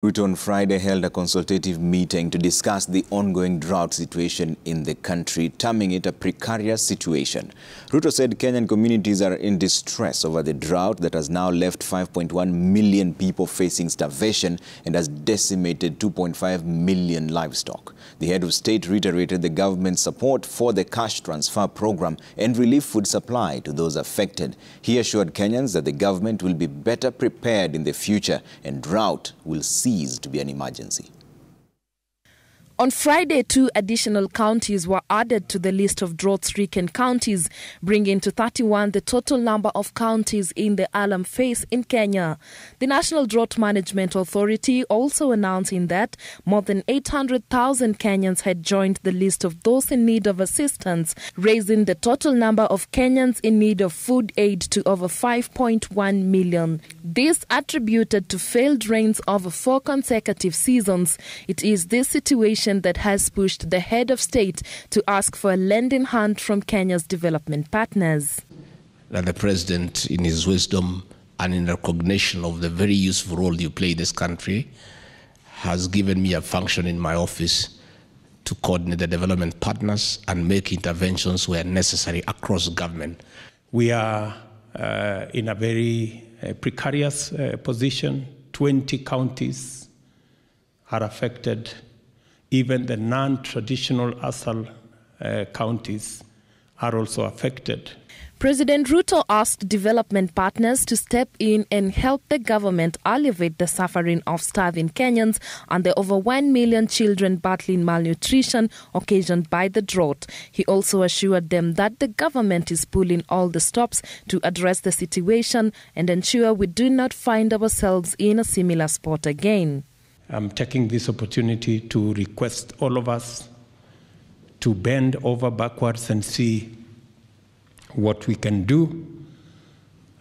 Ruto on Friday held a consultative meeting to discuss the ongoing drought situation in the country, terming it a precarious situation. Ruto said Kenyan communities are in distress over the drought that has now left 5.1 million people facing starvation and has decimated 2.5 million livestock. The head of state reiterated the government's support for the cash transfer program and relief food supply to those affected. He assured Kenyans that the government will be better prepared in the future and drought will cease to be an emergency. On Friday, 2 additional counties were added to the list of drought-stricken counties, bringing to 31 the total number of counties in the alarm phase in Kenya. The National Drought Management Authority also announcing that more than 800,000 Kenyans had joined the list of those in need of assistance, raising the total number of Kenyans in need of food aid to over 5.1 million. This attributed to failed rains over 4 consecutive seasons. It is this situation that has pushed the head of state to ask for a lending hand from Kenya's development partners. That the president, in his wisdom and in recognition of the very useful role you play in this country, has given me a function in my office to coordinate the development partners and make interventions where necessary across government. We are in a very precarious position. 20 counties are affected. Even the non-traditional ASAL counties are also affected. President Ruto asked development partners to step in and help the government alleviate the suffering of starving Kenyans and the over 1 million children battling malnutrition occasioned by the drought. He also assured them that the government is pulling all the stops to address the situation and ensure we do not find ourselves in a similar spot again. I'm taking this opportunity to request all of us to bend over backwards and see what we can do.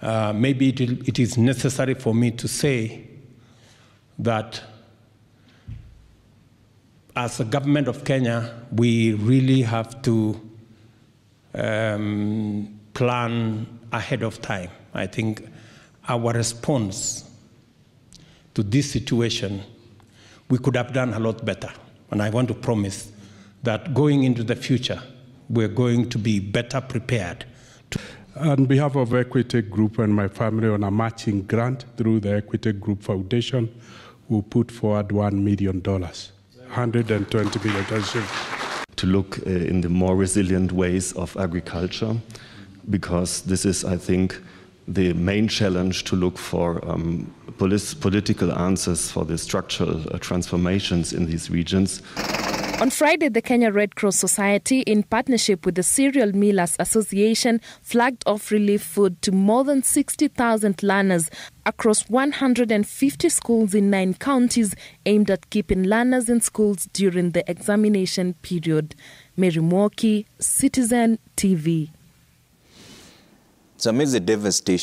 Maybe it is necessary for me to say that as a government of Kenya, we really have to plan ahead of time. I think our response to this situation, we could have done a lot better. And I want to promise that going into the future, we're going to be better prepared. On behalf of Equity Group and my family on a matching grant through the Equity Group Foundation, we put forward $1 million, 120 million. To look in the more resilient ways of agriculture, because this is, I think, the main challenge to look for political answers for the structural transformations in these regions. On Friday, the Kenya Red Cross Society, in partnership with the Cereal Millers Association, flagged off relief food to more than 60,000 learners across 150 schools in 9 counties, aimed at keeping learners in schools during the examination period. Mary Mwoki, Citizen TV. So amidst the devastation